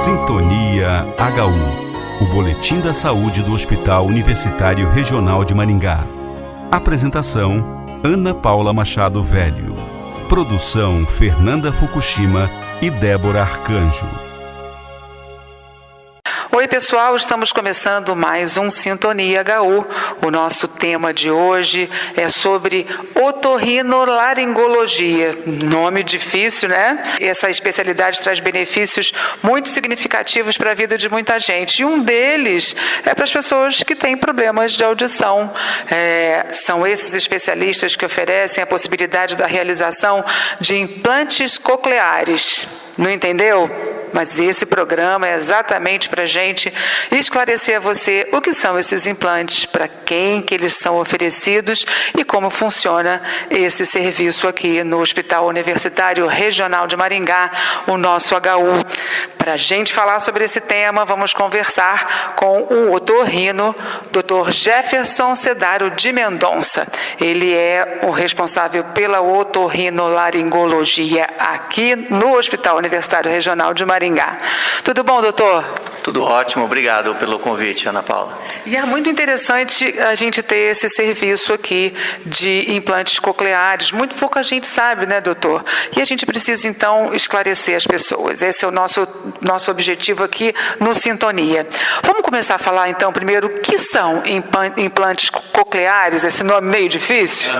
Sintonia HU, o boletim da saúde do Hospital Universitário Regional de Maringá. Apresentação: Ana Paula Machado Velho. Produção: Fernanda Fukushima e Débora Arcanjo. Oi pessoal, estamos começando mais um Sintonia HU. O nosso tema de hoje é sobre otorrinolaringologia. Nome difícil, né? Essa especialidade traz benefícios muito significativos para a vida de muita gente. E um deles é para as pessoas que têm problemas de audição. São esses especialistas que oferecem a possibilidade da realização de implantes cocleares. Não entendeu? Mas esse programa é exatamente para a gente esclarecer a você o que são esses implantes, para quem que eles são oferecidos e como funciona esse serviço aqui no Hospital Universitário Regional de Maringá, o nosso HU. Para a gente falar sobre esse tema, vamos conversar com o otorrino, Dr. Jefferson Cedário de Mendonça. Ele é o responsável pela otorrinolaringologia aqui no Hospital Universitário Regional de Maringá. Tudo bom, doutor? Tudo ótimo, obrigado pelo convite, Ana Paula. E é muito interessante a gente ter esse serviço aqui de implantes cocleares. Muito pouca gente sabe, né, doutor? E a gente precisa, então, esclarecer as pessoas. Esse é o nosso objetivo aqui no Sintonia. Vamos começar a falar, então, primeiro, o que são implantes cocleares? Esse nome meio difícil?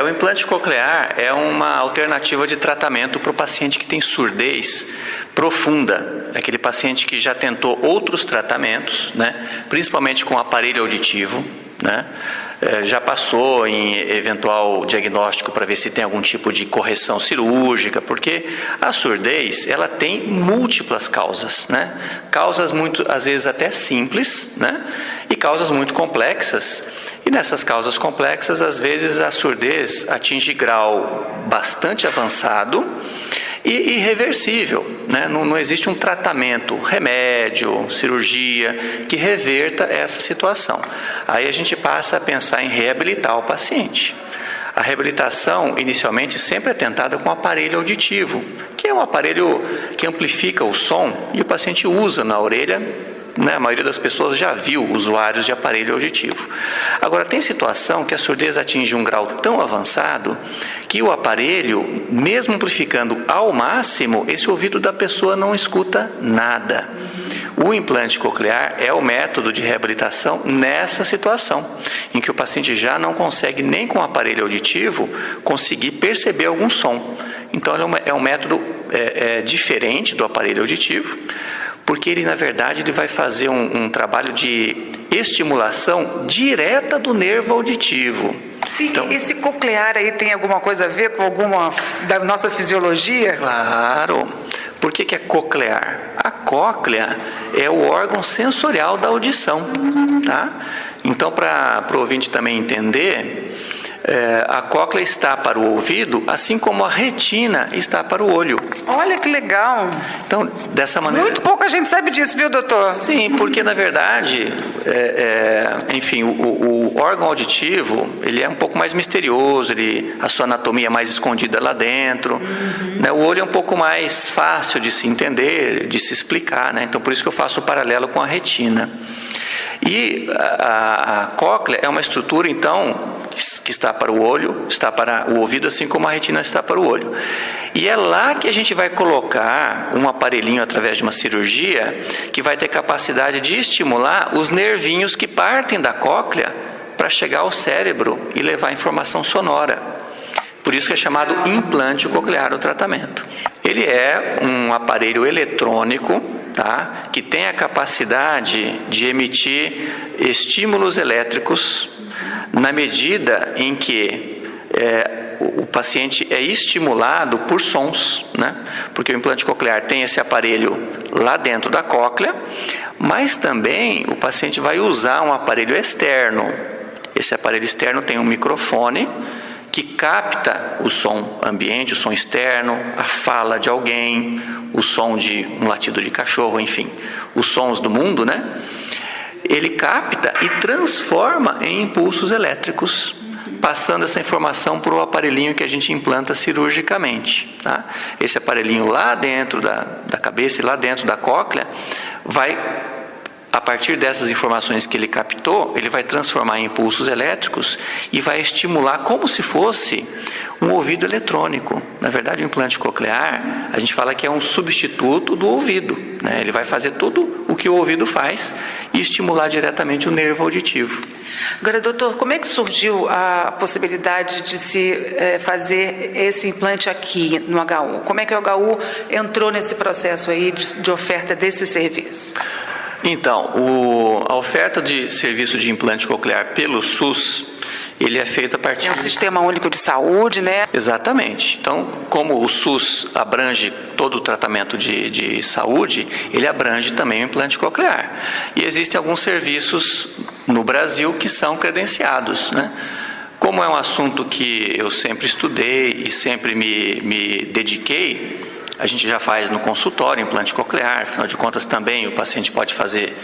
O implante coclear é uma alternativa de tratamento para o paciente que tem surdez profunda, aquele paciente que já tentou outros tratamentos, né, principalmente com aparelho auditivo, né, já passou em eventual diagnóstico para ver se tem algum tipo de correção cirúrgica, porque a surdez ela tem múltiplas causas, né, causas muito, às vezes até simples, né, e causas muito complexas. E nessas causas complexas, às vezes a surdez atinge grau bastante avançado e irreversível, né? Não existe um tratamento, remédio, cirurgia que reverta essa situação. Aí a gente passa a pensar em reabilitar o paciente. A reabilitação, inicialmente, sempre é tentada com aparelho auditivo, que é um aparelho que amplifica o som e o paciente usa na orelha. A maioria das pessoas já viu usuários de aparelho auditivo. Agora, tem situação que a surdez atinge um grau tão avançado que o aparelho, mesmo amplificando ao máximo, esse ouvido da pessoa não escuta nada. O implante coclear é o método de reabilitação nessa situação, em que o paciente já não consegue, nem com o aparelho auditivo, conseguir perceber algum som. Então, é um método diferente do aparelho auditivo, porque ele, na verdade, ele vai fazer um trabalho de estimulação direta do nervo auditivo. Então, esse coclear aí tem alguma coisa a ver com alguma da nossa fisiologia? Claro. Por que é coclear? A cóclea é o órgão sensorial da audição, tá? Então, para o ouvinte também entender, a cóclea está para o ouvido, assim como a retina está para o olho. Olha que legal! Então, dessa maneira... Muito pouca gente sabe disso, viu, doutor? Sim, porque na verdade, enfim, o órgão auditivo, ele é um pouco mais misterioso, a sua anatomia é mais escondida lá dentro, né? O olho é um pouco mais fácil de se entender, de se explicar, né? Então, por isso que eu faço o paralelo com a retina. E a cóclea é uma estrutura, então, que está para o olho, está para o ouvido, assim como a retina está para o olho. E é lá que a gente vai colocar um aparelhinho através de uma cirurgia que vai ter capacidade de estimular os nervinhos que partem da cóclea para chegar ao cérebro e levar informação sonora. Por isso que é chamado implante coclear o tratamento. Ele é um aparelho eletrônico, tá, que tem a capacidade de emitir estímulos elétricos na medida em que o paciente é estimulado por sons, né? Porque o implante coclear tem esse aparelho lá dentro da cóclea, mas também o paciente vai usar um aparelho externo. Esse aparelho externo tem um microfone que capta o som ambiente, o som externo, a fala de alguém, o som de um latido de cachorro, enfim, os sons do mundo, né? Ele capta e transforma em impulsos elétricos passando essa informação para o aparelhinho que a gente implanta cirurgicamente. Tá? Esse aparelhinho lá dentro da cabeça e lá dentro da cóclea vai, a partir dessas informações que ele captou, ele vai transformar em impulsos elétricos e vai estimular como se fosse um ouvido eletrônico. Na verdade, o implante coclear, a gente fala que é um substituto do ouvido, né? Ele vai fazer tudo o que o ouvido faz e estimular diretamente o nervo auditivo. Agora, doutor, como é que surgiu a possibilidade de se fazer esse implante aqui no HU? Como é que o HU entrou nesse processo aí de oferta desse serviço? Então, a oferta de serviço de implante coclear pelo SUS, ele é feito a partir... É um Sistema Único de Saúde, né? Exatamente. Então, como o SUS abrange todo o tratamento de saúde, ele abrange também o implante coclear. E existem alguns serviços no Brasil que são credenciados, né? Como é um assunto que eu sempre estudei e sempre me dediquei, a gente já faz no consultório implante coclear, afinal de contas também o paciente pode fazer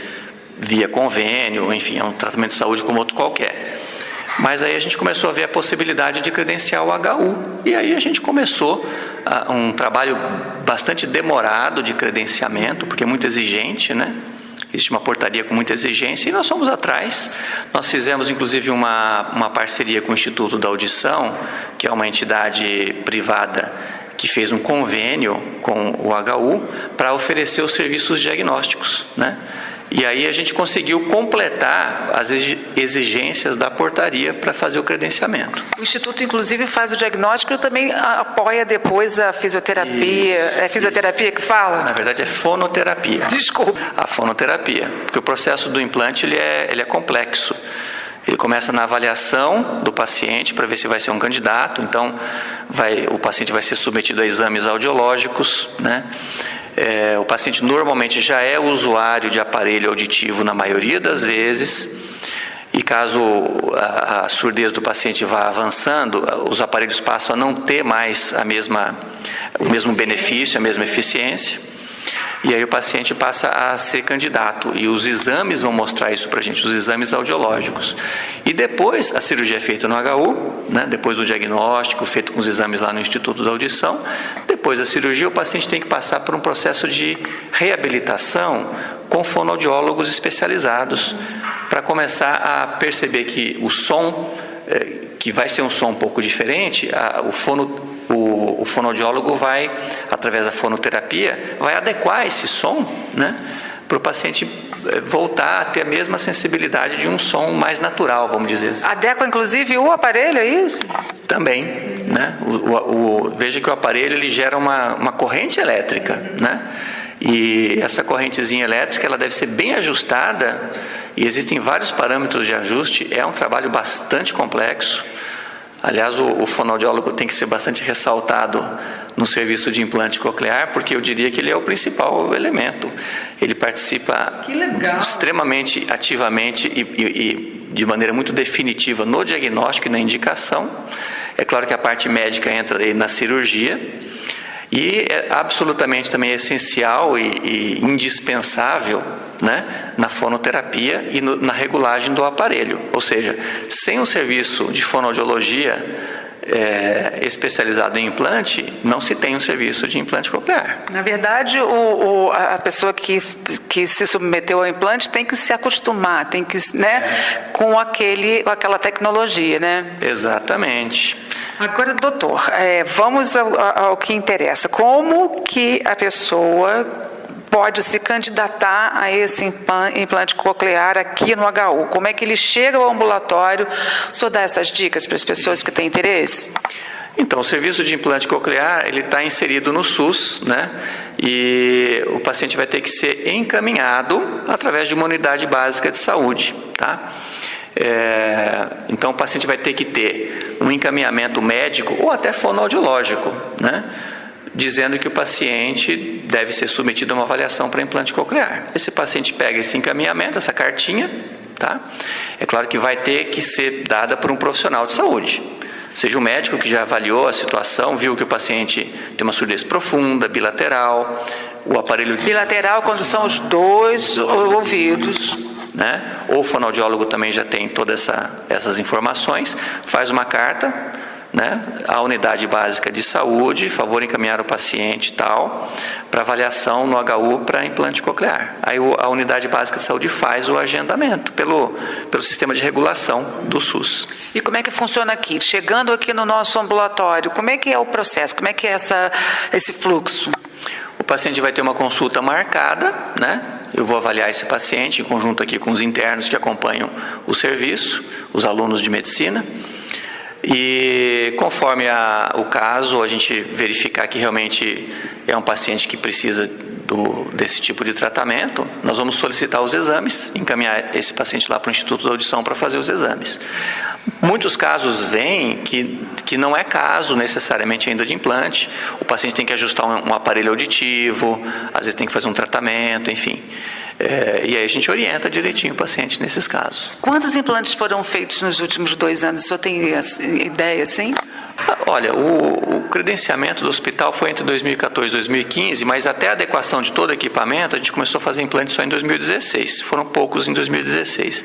via convênio, enfim, é um tratamento de saúde como outro qualquer. Mas aí a gente começou a ver a possibilidade de credenciar o HU. E aí a gente começou um trabalho bastante demorado de credenciamento, porque é muito exigente, né? Existe uma portaria com muita exigência e nós fomos atrás. Nós fizemos, inclusive, uma parceria com o Instituto da Audição, que é uma entidade privada que fez um convênio com o HU para oferecer os serviços diagnósticos, né? E aí a gente conseguiu completar as exigências da portaria para fazer o credenciamento. O Instituto, inclusive, faz o diagnóstico e também apoia depois a fisioterapia. Isso. É fisioterapia que fala? Na verdade, é fonoterapia. Desculpa. A fonoterapia. Porque o processo do implante ele é complexo. Ele começa na avaliação do paciente para ver se vai ser um candidato. Então, o paciente vai ser submetido a exames audiológicos, né? O paciente normalmente já é usuário de aparelho auditivo na maioria das vezes, e caso a surdez do paciente vá avançando, os aparelhos passam a não ter mais o mesmo benefício, a mesma eficiência, e aí o paciente passa a ser candidato, e os exames vão mostrar isso para a gente, os exames audiológicos. E depois a cirurgia é feita no HU, né, depois do diagnóstico, feito com os exames lá no Instituto da Audição. Depois da cirurgia, o paciente tem que passar por um processo de reabilitação com fonoaudiólogos especializados, para começar a perceber que o som, que vai ser um som um pouco diferente, o fonoaudiólogo vai, através da fonoterapia, vai adequar esse som, né, para o paciente voltar a ter a mesma sensibilidade de um som mais natural, vamos dizer assim. Adequa, inclusive, o aparelho, é isso? Também, né? Veja que o aparelho ele gera uma corrente elétrica, né? E essa correntezinha elétrica ela deve ser bem ajustada, e existem vários parâmetros de ajuste. É um trabalho bastante complexo. Aliás, o fonoaudiólogo tem que ser bastante ressaltado no serviço de implante coclear, porque eu diria que ele é o principal elemento. Ele participa extremamente ativamente e de maneira muito definitiva no diagnóstico e na indicação. É claro que a parte médica entra aí na cirurgia, e é absolutamente também essencial e indispensável, né, na fonoterapia e na regulagem do aparelho. Ou seja, sem um serviço de fonoaudiologia especializado em implante, não se tem um serviço de implante coclear. Na verdade, a pessoa que se submeteu ao implante tem que se acostumar, tem que, né, com aquela tecnologia, né? Exatamente. Agora, doutor, vamos ao que interessa. Como que a pessoa pode se candidatar a esse implante coclear aqui no HU? Como é que ele chega ao ambulatório? O senhor dá essas dicas para as pessoas que têm interesse? Então, o serviço de implante coclear, ele está inserido no SUS, né? E o paciente vai ter que ser encaminhado através de uma unidade básica de saúde, tá? Então, o paciente vai ter que ter um encaminhamento médico ou até fonoaudiológico, né, dizendo que o paciente deve ser submetido a uma avaliação para implante coclear. Esse paciente pega esse encaminhamento, essa cartinha, tá? É claro que vai ter que ser dada por um profissional de saúde, seja um médico que já avaliou a situação, viu que o paciente tem uma surdez profunda, bilateral, o aparelho... Bilateral quando são os dois ouvidos, né? Ou o fonoaudiólogo também já tem todas essas informações, faz uma carta, né, à unidade básica de saúde, favor encaminhar o paciente e tal, para avaliação no HU para implante coclear. Aí a unidade básica de saúde faz o agendamento pelo sistema de regulação do SUS. E como é que funciona aqui? Chegando aqui no nosso ambulatório, como é que é o processo? Como é que é esse fluxo? O paciente vai ter uma consulta marcada, né? Eu vou avaliar esse paciente em conjunto aqui com os internos que acompanham o serviço, os alunos de medicina. E conforme o caso, a gente verificar que realmente é um paciente que precisa desse tipo de tratamento, nós vamos solicitar os exames, encaminhar esse paciente lá para o Instituto da Audição para fazer os exames. Muitos casos vêm que não é caso necessariamente ainda de implante, o paciente tem que ajustar um aparelho auditivo, às vezes tem que fazer um tratamento, enfim. E aí a gente orienta direitinho o paciente nesses casos. Quantos implantes foram feitos nos últimos 2 anos? O senhor tem ideia, sim? Olha, o credenciamento do hospital foi entre 2014 e 2015, mas até a adequação de todo o equipamento, a gente começou a fazer implantes só em 2016. Foram poucos em 2016.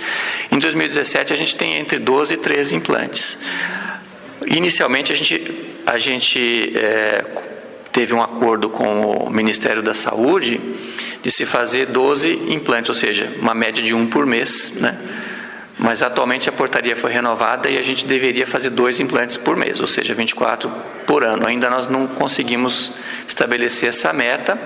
Em 2017, a gente tem entre 12 e 13 implantes. Inicialmente, a gente teve um acordo com o Ministério da Saúde de se fazer 12 implantes, ou seja, uma média de 1 por mês, né? Mas atualmente a portaria foi renovada e a gente deveria fazer 2 implantes por mês, ou seja, 24 por ano. Ainda nós não conseguimos estabelecer essa meta.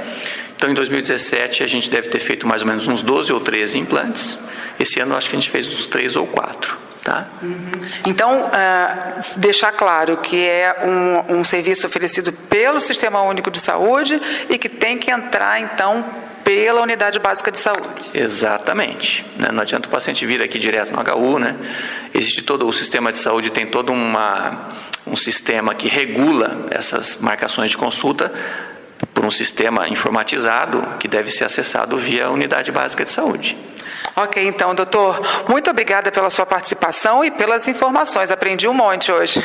Então, em 2017, a gente deve ter feito mais ou menos uns 12 ou 13 implantes. Esse ano, eu acho que a gente fez uns 3 ou 4. Tá? Então, deixar claro que é um serviço oferecido pelo Sistema Único de Saúde e que tem que entrar, então, pela Unidade Básica de Saúde. Exatamente. Não adianta o paciente vir aqui direto no HU, né? Existe todo o sistema de saúde, tem todo um sistema que regula essas marcações de consulta por um sistema informatizado que deve ser acessado via Unidade Básica de Saúde. Ok, então, doutor, muito obrigada pela sua participação e pelas informações. Aprendi um monte hoje.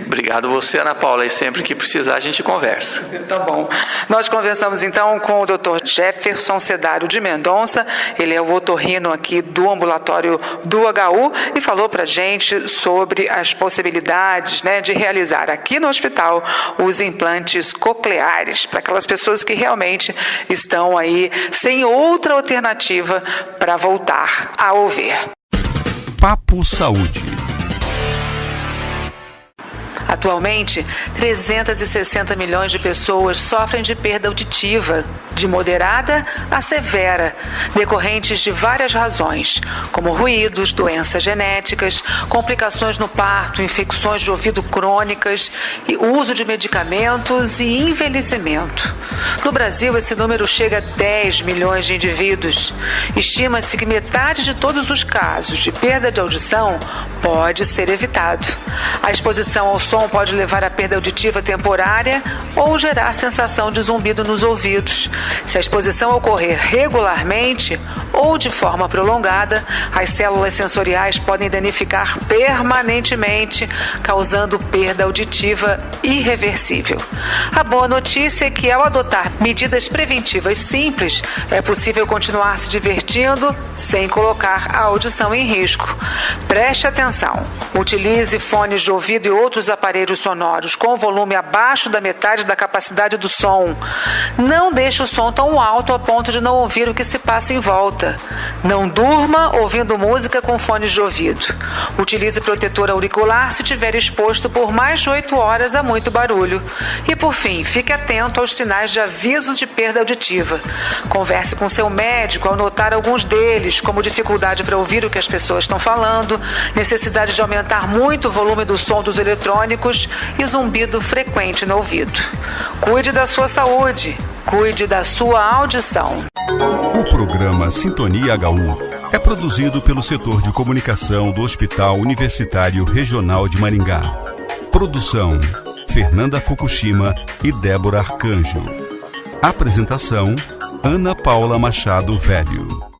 Obrigado você, Ana Paula, e sempre que precisar a gente conversa. Tá bom. Nós conversamos então com o Dr. Jefferson Cedário de Mendonça, ele é o otorrino aqui do ambulatório do HU e falou pra gente sobre as possibilidades, né, de realizar aqui no hospital os implantes cocleares para aquelas pessoas que realmente estão aí sem outra alternativa para voltar a ouvir. Papo Saúde. Atualmente, 360 milhões de pessoas sofrem de perda auditiva, de moderada a severa, decorrentes de várias razões, como ruídos, doenças genéticas, complicações no parto, infecções de ouvido crônicas, e uso de medicamentos e envelhecimento. No Brasil, esse número chega a 10 milhões de indivíduos. Estima-se que metade de todos os casos de perda de audição pode ser evitado. A exposição ao som pode levar à perda auditiva temporária ou gerar sensação de zumbido nos ouvidos. Se a exposição ocorrer regularmente ou de forma prolongada, as células sensoriais podem danificar permanentemente, causando perda auditiva irreversível. A boa notícia é que, ao adotar medidas preventivas simples, é possível continuar se divertindo sem colocar a audição em risco. Preste atenção. Utilize fones de ouvido e outros aparelhos sonoros com volume abaixo da metade da capacidade do som. Não deixe o som tão alto a ponto de não ouvir o que se passa em volta. Não durma ouvindo música com fones de ouvido. Utilize protetor auricular se estiver exposto por mais de 8 horas a muito barulho. E, por fim, fique atento aos sinais de aviso de perda auditiva. Converse com seu médico ao notar alguns deles, como dificuldade para ouvir o que as pessoas estão falando, necessidade de aumentar muito o volume do som dos eletrônicos e zumbido frequente no ouvido. Cuide da sua saúde, cuide da sua audição. O programa Sintonia HU é produzido pelo setor de comunicação do Hospital Universitário Regional de Maringá. Produção: Fernanda Fukushima e Débora Arcanjo. Apresentação: Ana Paula Machado Velho.